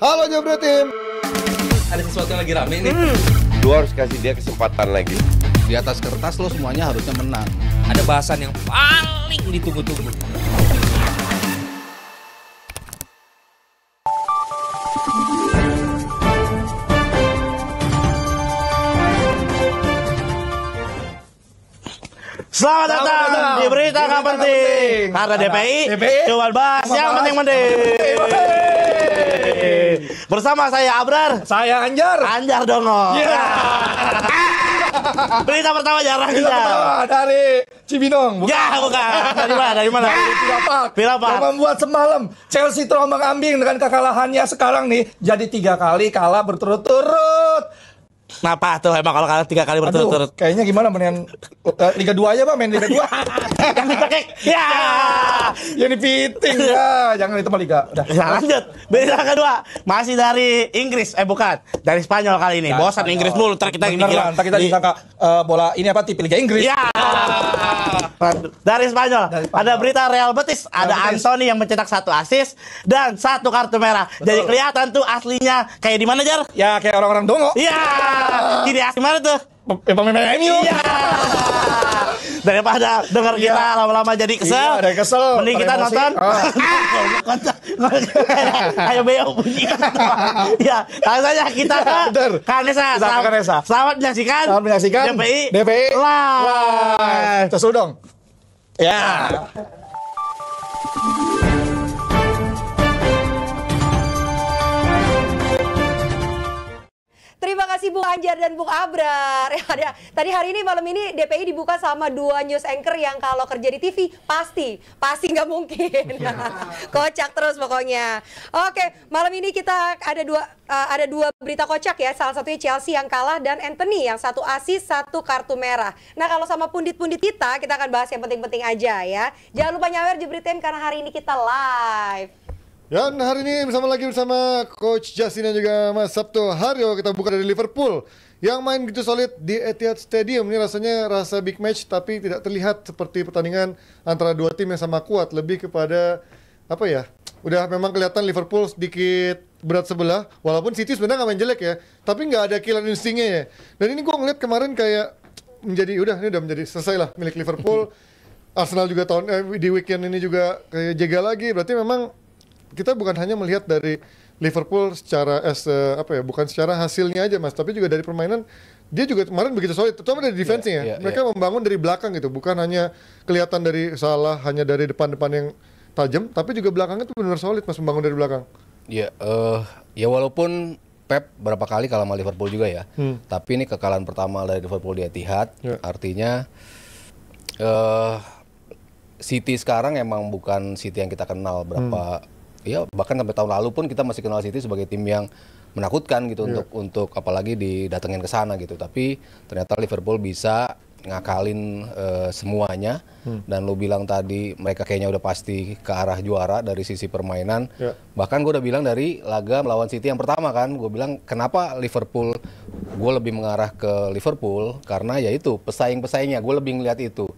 Halo Jabra Tim. Ada sesuatu yang lagi rame nih. Lu harus kasih dia kesempatan lagi. Di atas kertas lo semuanya harusnya menang. Ada bahasan yang paling ditunggu-tunggu. Selamat datang di Berita Nggak Penting. Karena DPI cuma bahas yang penting-penting. Bersama saya Abrar. Saya Anjar. Anjar Dongo. Berita pertama jarang kita. Dari Cibinong. Ya bukan. Dari mana? Dari mana? Pirapak. Yang membuat semalam Chelsea terombang-ambing dengan kekalahannya sekarang nih jadi 3 kali kalah berturut-turut. Kenapa tuh emang kalau kalah 3 kali berturut-turut? Kayaknya gimana mendingan Liga 2 aja Pak, main Liga 2. Yang dipakai. Ya. Yang dipiting ya, jangan itu mah Liga. Udah. Ya, lanjut. Berita kedua masih dari Inggris, bukan dari Spanyol kali ini. Bosan Inggris mulu, ntar kita Ntar kita disangka bola ini apa TV Liga Inggris. Ya. Dari Spanyol ada berita Real Betis, ada Anthony yang mencetak 1 assist dan 1 kartu merah. Jadi kelihatan tuh aslinya kayak di mana, Jar? Ya kayak orang-orang Dongo. Iya. Ini asli mana tuh? Pemain MU. Iya. Daripada dengar kita lama-lama jadi kesel. Iya, ada kesel. Mending kita nonton. Ayo Beo bunyi. Ya, langsung saja kita ke Kanesa. Selamat menyaksikan. Selamat menyaksikan. DPI live. Terus dong. Ya. Terima kasih Bung Anjar dan Bung Abrar. Tadi hari ini malam ini DPI dibuka sama 2 news anchor yang kalau kerja di TV pasti nggak mungkin. Kocak terus pokoknya. Oke, malam ini kita ada dua berita kocak ya. Salah satunya Chelsea yang kalah dan Anthony yang 1 assist 1 kartu merah. Nah kalau sama pundit-pundit kita akan bahas yang penting-penting aja ya. Jangan lupa nyawer Jebret Time karena hari ini kita live. Dan hari ini bersama Coach Justin dan juga Mas Sabto Haryo, kita buka dari Liverpool yang main gitu solid di Etihad Stadium. Ini rasanya rasa big match tapi tidak terlihat seperti pertandingan antara 2 tim yang sama kuat. Lebih kepada apa ya, udah memang kelihatan Liverpool sedikit berat sebelah. Walaupun City sebenarnya nggak main jelek ya, tapi nggak ada killer instingnya ya. Dan ini gue ngeliat kemarin kayak ini udah menjadi selesai lah milik Liverpool. Arsenal juga di weekend ini juga kayak jaga lagi. Berarti memang kita bukan hanya melihat dari Liverpool secara bukan secara hasilnya aja Mas, tapi juga dari permainan. Dia juga kemarin begitu solid, terutama dari defense-nya. Mereka membangun dari belakang gitu, bukan hanya kelihatan dari Salah, hanya dari depan-depan yang tajam, tapi juga belakangnya tuh benar solid Mas, membangun dari belakang. Ya walaupun Pep berapa kali kalah sama Liverpool juga ya. Tapi ini kekalahan pertama dari Liverpool di Etihad. Artinya City sekarang emang bukan City yang kita kenal ya bahkan sampai tahun lalu pun kita masih kenal City sebagai tim yang menakutkan gitu untuk apalagi didatengin ke sana gitu. Tapi ternyata Liverpool bisa ngakalin semuanya. Dan lu bilang tadi mereka kayaknya udah pasti ke arah juara dari sisi permainan. Bahkan gue udah bilang dari laga melawan City yang pertama kan, gue bilang kenapa Liverpool, gue lebih mengarah ke Liverpool karena ya itu pesaing-pesaingnya, gue lebih ngeliat itu.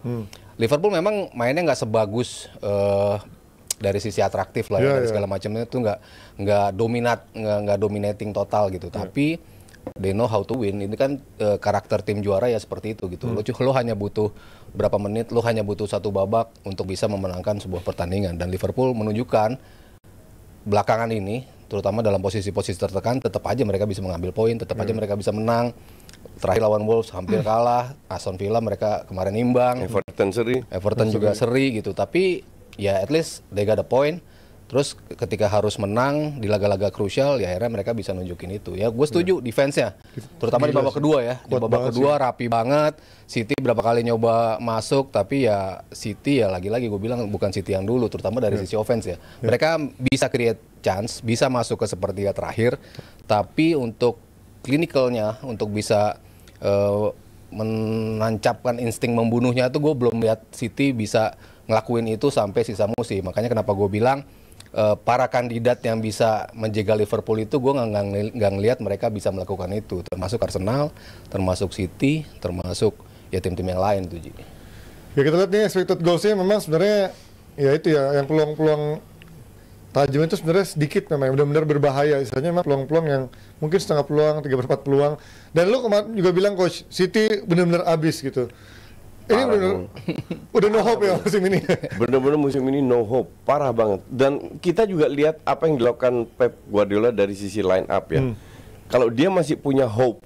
Liverpool memang mainnya nggak sebagus dari sisi atraktif lah dari segala macamnya itu nggak dominating total gitu. Tapi they know how to win. Ini kan karakter tim juara ya seperti itu gitu. Lo hanya butuh berapa menit, lo hanya butuh 1 babak untuk bisa memenangkan sebuah pertandingan. Dan Liverpool menunjukkan belakangan ini, terutama dalam posisi-posisi tertekan, tetap aja mereka bisa mengambil poin, tetap aja mereka bisa menang. Terakhir lawan Wolves hampir kalah, Aston Villa mereka kemarin imbang, Everton juga seri gitu. Tapi ya at least they got a point. Terus ketika harus menang di laga-laga krusial ya akhirnya mereka bisa nunjukin itu. Ya gue setuju defense-nya. Terutama di babak kedua ya. Di babak kedua rapi banget. City berapa kali nyoba masuk tapi ya City ya lagi-lagi gue bilang bukan City yang dulu terutama dari sisi offense ya. Mereka bisa create chance, bisa masuk ke sepertiga terakhir. Tapi untuk clinicalnya, untuk bisa menancapkan insting membunuhnya tuh gue belum lihat City bisa ngelakuin itu sampai sisa musim. Makanya kenapa gue bilang para kandidat yang bisa menjaga Liverpool itu gue nggak ngelihat mereka bisa melakukan itu. Termasuk Arsenal, termasuk City, termasuk ya tim-tim yang lain tuh. Ya kita lihat nih expected goals-nya memang sebenarnya ya itu ya yang peluang-peluang tajamnya itu sebenarnya sedikit memang, benar-benar berbahaya. Istilahnya memang peluang-peluang yang mungkin setengah peluang, 3/4 peluang. Dan lu kemarin juga bilang coach, City benar-benar abis gitu. Ini benar udah no hope ya musim ini. Bener-bener musim ini no hope, parah banget. Dan kita juga lihat apa yang dilakukan Pep Guardiola dari sisi line up ya. Kalau dia masih punya hope,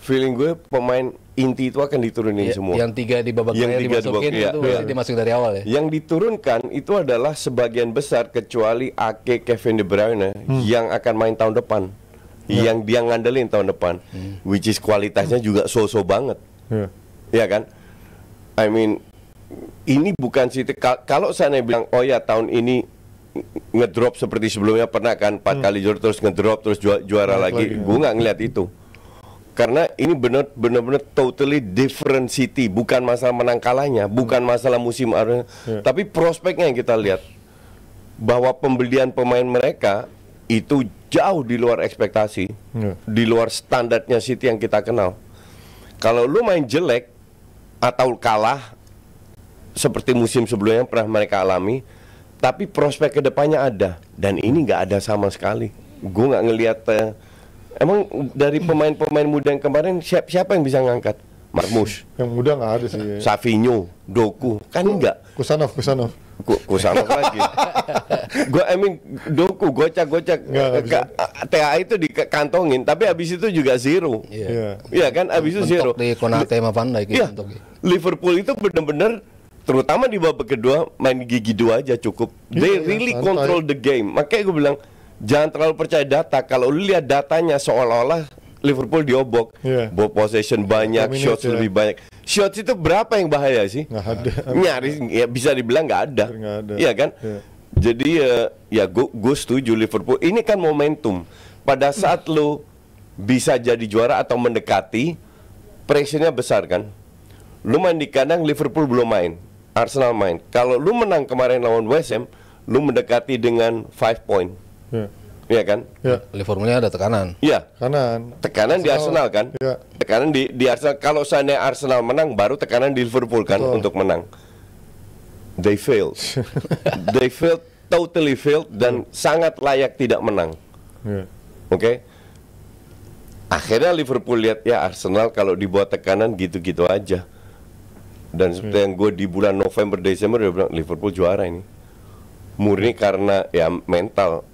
feeling gue pemain inti itu akan diturunin semua. Yang 3 di babak Yang akhir 3 dimasukin itu dimasuk dari awal ya. Yang diturunkan itu adalah sebagian besar kecuali Ake, Kevin De Bruyne yang akan main tahun depan. Yang dia ngandelin tahun depan, which is kualitasnya juga so-so banget. Ya kan? I mean, ini bukan City. Kalau saya bilang, oh ya tahun ini ngedrop seperti sebelumnya pernah kan 4 kali juara terus ngedrop terus juara lagi. Gue nggak ngeliat itu. Karena ini benar-benar totally different City. Bukan masalah menang kalahnya, bukan masalah musim tapi prospeknya yang kita lihat bahwa pembelian pemain mereka itu jauh di luar ekspektasi, di luar standarnya City yang kita kenal. Kalau lu main jelek atau kalah seperti musim sebelumnya yang pernah mereka alami, tapi prospek kedepannya ada, dan ini nggak ada sama sekali. Gue nggak ngelihat. Emang dari pemain-pemain muda yang kemarin siapa yang bisa ngangkat? Marmus. Yang muda nggak ada sih. Savinho, Doku, kan enggak. Kusanov. Kusanov lagi. Gue Doku gocak-gocak TA itu dikantongin, tapi habis itu juga zero. Iya kan, habis itu zero. Di Konate sama Van Dijk. Iya. Liverpool itu benar-benar terutama di babak kedua main gigi 2 aja cukup. They really control the game. Makanya gue bilang jangan terlalu percaya data. Kalau lu lihat datanya seolah-olah Liverpool diobok, ball possession banyak, shots lebih banyak. Shots itu berapa yang bahaya sih? Nggak ada. Nyaris ya bisa dibilang nggak ada. Iya kan? Jadi ya gue setuju Liverpool. Ini kan momentum. Pada saat lu bisa jadi juara atau mendekati, pressure-nya besar kan? Lu main di kandang, Liverpool belum main, Arsenal main. Kalau lu menang kemarin lawan West Ham, lu mendekati dengan 5 point. Iya kan? Liverpoolnya ada tekanan. Iya. Tekanan di Arsenal kan? Tekanan di Arsenal. Kalau seandainya Arsenal menang, baru tekanan di Liverpool kan untuk menang. They failed. They failed, totally failed, dan sangat layak tidak menang. Oke? Akhirnya Liverpool lihat ya Arsenal kalau dibuat tekanan gitu-gitu aja. Dan seperti yang gue di bulan November, Desember udah bilang Liverpool juara ini. Murni karena ya mental.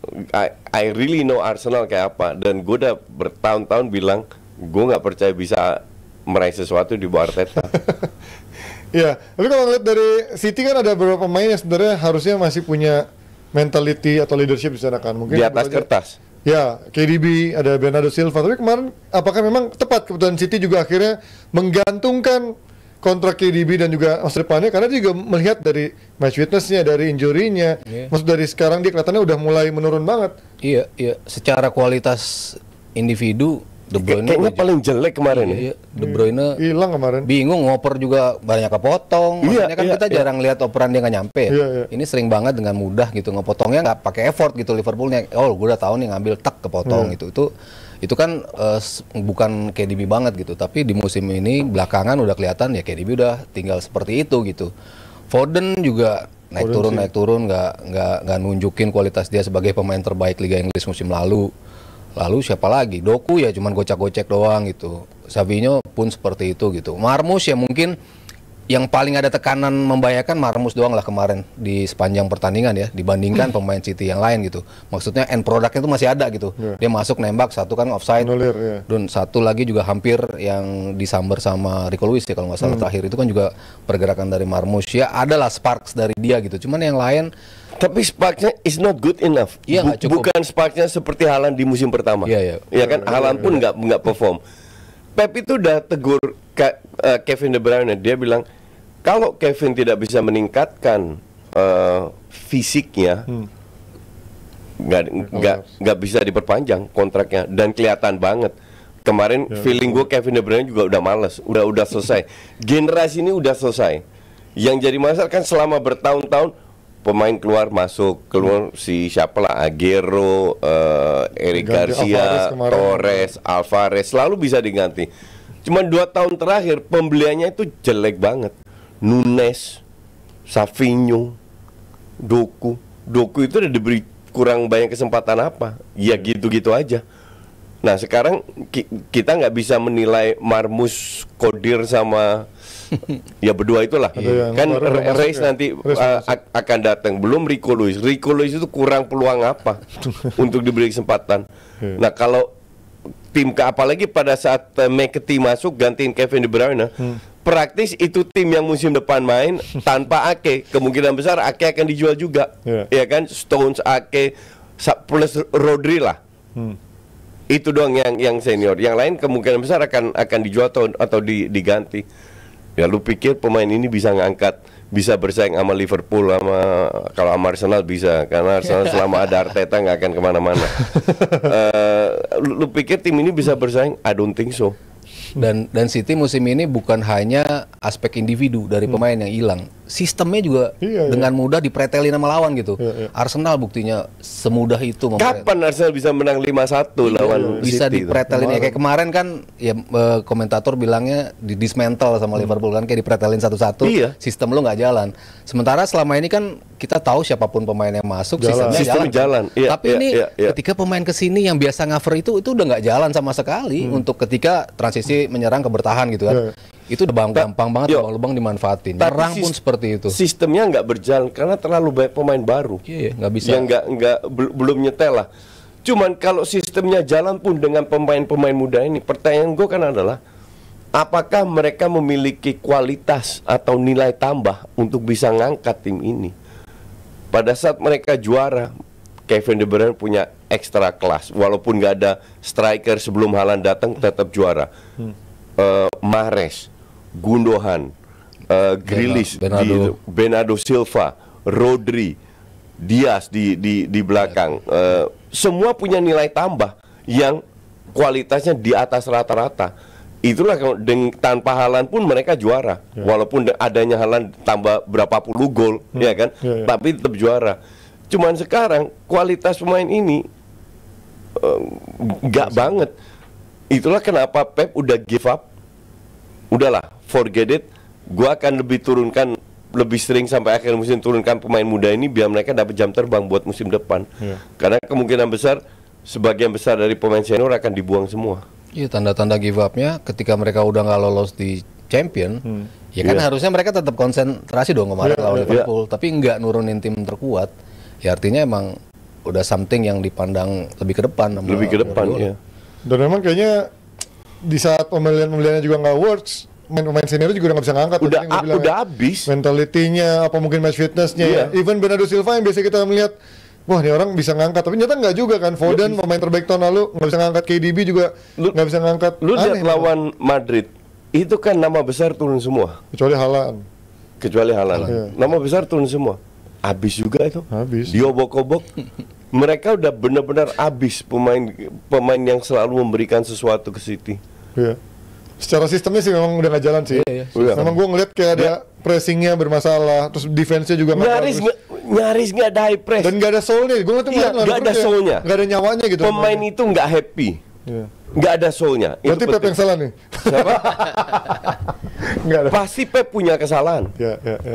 I really know Arsenal kayak apa, dan gue udah bertahun-tahun bilang gue nggak percaya bisa meraih sesuatu di bawah Arteta. Ya, tapi kalau ngeliat dari City kan ada beberapa pemain yang sebenarnya harusnya masih punya mentality atau leadership di sana kan, mungkin di atas kertas. Ya, KDB, ada Bernardo Silva. Tapi kemarin apakah memang tepat keputusan City juga akhirnya menggantungkan kontrak KDB dan juga masa depannya, karena dia juga melihat dari match fitness-nya, dari injury-nya. Maksud dari sekarang dia kelihatannya udah mulai menurun banget. Iya. Secara kualitas individu De Bruyne kayaknya paling jelek kemarin. De Bruyne hilang kemarin. Bingung, ngoper juga banyak kepotong. Maksudnya kan kita jarang lihat operan dia nggak nyampe. Ini sering banget dengan mudah gitu ngepotongnya, nggak pakai effort gitu Liverpoolnya. Oh, gue udah tahu nih ngambil tak kepotong gitu. Itu kan bukan KDB banget gitu, tapi di musim ini belakangan udah kelihatan ya KDB udah tinggal seperti itu gitu. Foden juga naik turun nggak nunjukin kualitas dia sebagai pemain terbaik Liga Inggris musim lalu. Lalu siapa lagi? Doku ya cuman gocek-gocek doang gitu. Savinho pun seperti itu gitu. Marmus ya mungkin yang paling ada tekanan membahayakan Marmus doang lah kemarin di sepanjang pertandingan ya, dibandingkan pemain City yang lain gitu. Maksudnya end produknya itu masih ada gitu. Dia masuk nembak, satu kan offside, dan satu lagi juga hampir yang disamber sama Rico Lewis ya kalau nggak salah terakhir itu kan juga pergerakan dari Marmus. Ya adalah sparks dari dia gitu. Cuman yang lain, tapi sparksnya is not good enough. Bukan sparksnya seperti Haaland di musim pertama. Iya kan, Haaland pun nggak perform. Pep itu udah tegur Kevin De Bruyne. Dia bilang kalau Kevin tidak bisa meningkatkan fisiknya, nggak bisa diperpanjang kontraknya, dan kelihatan banget. Kemarin feeling gue Kevin De Bruyne juga udah males, udah selesai. Generasi ini udah selesai. Yang jadi masalah kan selama bertahun-tahun pemain keluar si siapa lah, Aguero, Eric Garcia, Torres, Alvarez selalu bisa diganti. Cuman 2 tahun terakhir pembeliannya itu jelek banget. Nunes, Savinho, Doku itu udah diberi kurang banyak kesempatan apa? Ya gitu-gitu aja. Nah sekarang kita nggak bisa menilai Marmus, Kodir sama ya berdua itulah. Kan race nanti akan datang. Belum Rico Lewis. Rico Lewis itu kurang peluang apa untuk diberi kesempatan. Nah kalau tim apalagi pada saat McAtee masuk gantiin Kevin De Bruyne, praktis itu tim yang musim depan main tanpa Ake, kemungkinan besar Ake akan dijual juga, ya kan? Stones, Ake plus Rodri lah. Itu doang yang senior. Yang lain kemungkinan besar akan dijual atau diganti. Ya lu pikir pemain ini bisa bersaing sama Liverpool, kalau sama Arsenal bisa, karena Arsenal selama ada Arteta nggak akan kemana-mana. Lu pikir tim ini bisa bersaing? I don't think so. Dan City musim ini bukan hanya aspek individu dari pemain yang hilang, sistemnya juga dengan mudah dipretelin sama lawan gitu. Arsenal buktinya semudah itu. Kapan Arsenal bisa menang 5-1 lawan bisa City? Dipretelin ya kayak kemarin kan ya komentator bilangnya di dismantle sama Liverpool kan, kayak dipretelin satu-satu. Sistem lu nggak jalan. Sementara selama ini kan kita tahu siapapun pemain yang masuk sistemnya jalan. Tapi ini ketika pemain kesini yang biasa cover itu udah nggak jalan sama sekali untuk ketika transisi menyerang ke bertahan gitu kan. Itu udah gampang banget lubang dimanfaatin. Nyerang pun seperti itu. Sistemnya nggak berjalan karena terlalu banyak pemain baru. Nggak bisa. Yang belum nyetel lah. Cuman kalau sistemnya jalan pun dengan pemain-pemain muda ini, pertanyaan gue kan adalah apakah mereka memiliki kualitas atau nilai tambah untuk bisa ngangkat tim ini? Pada saat mereka juara, Kevin De Bruyne punya ekstra kelas. Walaupun nggak ada striker sebelum Haaland datang, tetap juara. Mahrez, Gundogan, Grealish, Bernardo Silva, Rodri, Diaz di belakang, semua punya nilai tambah yang kualitasnya di atas rata-rata. Itulah tanpa Haaland pun mereka juara, walaupun adanya Haaland tambah berapa puluh gol, ya kan, tapi tetap juara. Cuman sekarang kualitas pemain ini nggak banget. Itulah kenapa Pep udah give up. Udahlah, forget it. Gua akan lebih sering sampai akhir musim turunkan pemain muda ini biar mereka dapat jam terbang buat musim depan. Karena kemungkinan besar sebagian besar dari pemain senior akan dibuang semua. Iya, tanda-tanda give up-nya ketika mereka udah nggak lolos di Champion, ya kan harusnya mereka tetap konsentrasi dong kemarin lawan Liverpool, tapi nggak nurunin tim terkuat. Ya artinya emang udah something yang dipandang lebih ke depan. Lebih ke depan, ya. Dan memang kayaknya di saat pembeliannya juga nggak works, pemain senior juga udah nggak bisa ngangkat. Udah habis. Mentalitinya, apa mungkin match fitnessnya ya. Even Bernardo Silva yang biasa kita melihat, wah ini orang bisa ngangkat, tapi ternyata nggak juga kan. Foden pemain terbaik tahun lalu nggak bisa ngangkat, KDB juga nggak bisa ngangkat. Lu lihat lawan Madrid, itu kan nama besar turun semua. Kecuali Haaland. Nama besar turun semua. Habis juga itu. Habis. Diobok-obok. Mereka udah benar-benar habis pemain yang selalu memberikan sesuatu ke City. Iya. Secara sistemnya sih memang udah nggak jalan sih. Memang gue ngeliat kayak ada pressingnya bermasalah, terus defense-nya juga nyaris nggak ada high press. Dan nggak ada soul-nya. Gue ngeliat nggak ada soul-nya. Nggak ada nyawanya gitu. Pemain itu nggak happy. Nggak ada soul-nya. Berarti Pep yang salah nih. Siapa? Nggak ada. Pasti Pep punya kesalahan.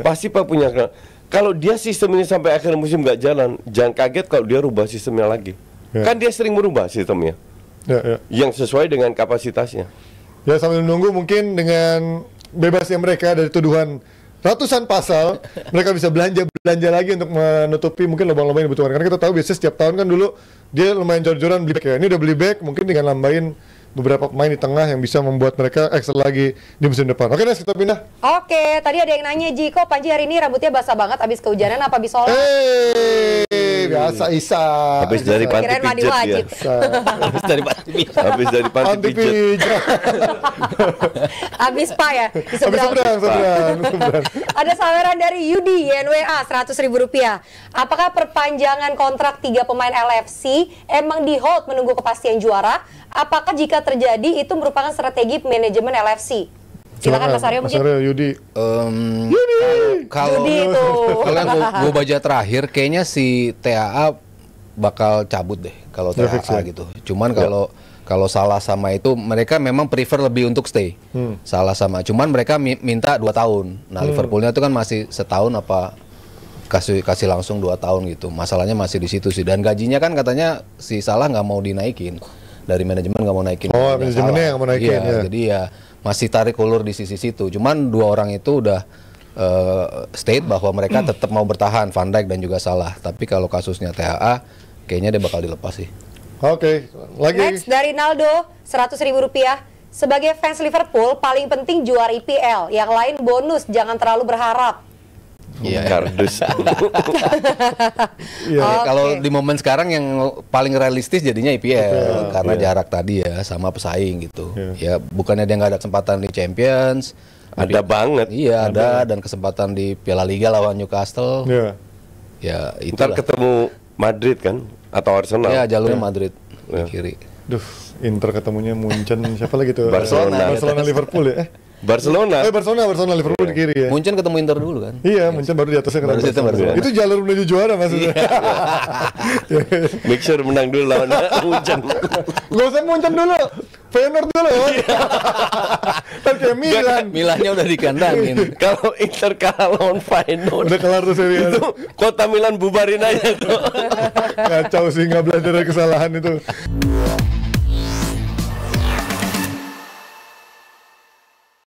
Pasti Pep punya kesalahan. Kalau dia sistem ini sampai akhir musim nggak jalan, jangan kaget kalau dia rubah sistemnya lagi. Kan dia sering merubah sistemnya. Yang sesuai dengan kapasitasnya. Ya sambil menunggu mungkin dengan bebasnya mereka dari tuduhan ratusan pasal, mereka bisa belanja lagi untuk menutupi mungkin lubang-lubang yang dibutuhkan. Karena kita tahu biasanya setiap tahun kan dulu dia lumayan jor-joran beli back ya. Ini udah beli back, mungkin dengan nambahin beberapa pemain di tengah yang bisa membuat mereka ekstra lagi di musim depan. Oke, next kita pindah. Oke, tadi ada yang nanya, Ji, kok Panji hari ini rambutnya basah banget abis kehujanan apa abis sholat? Biasa Isa. Habis dari panti pijat dia. Habis dari panti pijat. Habis dari panti pijat. Habis spa ya? Di seberang. Ada saweran dari Yudi YNWA Rp100.000. Apakah perpanjangan kontrak 3 pemain LFC emang di hold menunggu kepastian juara? Apakah jika terjadi itu merupakan strategi manajemen LFC? Silakan Mas Aryo mungkin. Mas Aryo, Yudi. Kalau yang gue baca terakhir, kayaknya si TAA bakal cabut deh kalau TAA gitu. Cuman kalau salah sama itu, mereka memang prefer lebih untuk stay. Salah sama. Cuman mereka minta 2 tahun. Nah Liverpoolnya itu kan masih setahun apa kasih langsung 2 tahun gitu. Masalahnya masih di situ sih. Dan gajinya kan katanya si Salah nggak mau dinaikin. Dari manajemen nggak mau naikin. Oh, manajemennya yang mau naikin, iya, ya. Jadi ya masih tarik ulur di sisi situ. Cuman 2 orang itu udah state bahwa mereka tetap mau bertahan, Van Dijk dan juga Salah. Tapi kalau kasusnya THA, kayaknya dia bakal dilepas sih. Oke, lagi. Next dari Naldo, 100.000 rupiah. Sebagai fans Liverpool, paling penting juara IPL. Yang lain bonus, jangan terlalu berharap. Iya. Kardus. Iya. Oke. Kalau di momen sekarang yang paling realistis jadinya IPL karena jarak tadi ya sama pesaing gitu. Ya bukannya dia nggak ada kesempatan di Champions, Ada banget. iya ada dan kesempatan di Piala Liga lawan Newcastle. Iya. Ya Ntar itulah. ketemu Madrid kan atau Arsenal. Ya jalurnya Madrid Ya. di kiri. Duh, Inter ketemunya Munchen, siapa lagi tuh? Barcelona. Barcelona Liverpool ya? Barcelona. Barcelona Liverpool di kiri ya. Munchen ketemu Inter dulu kan. Iya, Munchen baru di atasnya ketemu Baru di atas Barcelona. Barcelona. Itu jalur menuju juara maksudnya. Make sure menang dulu lawan Munchen. Gak usah Munchen dulu, Feyenoord dulu. Kan kayak Milan. Milannya udah dikandangin. Kalau Inter kalah lawan Feyenoord, Udah kelar tuh seri. itu kota Milan bubarin aja tuh. Kacau sih, nggak belajar dari kesalahan itu.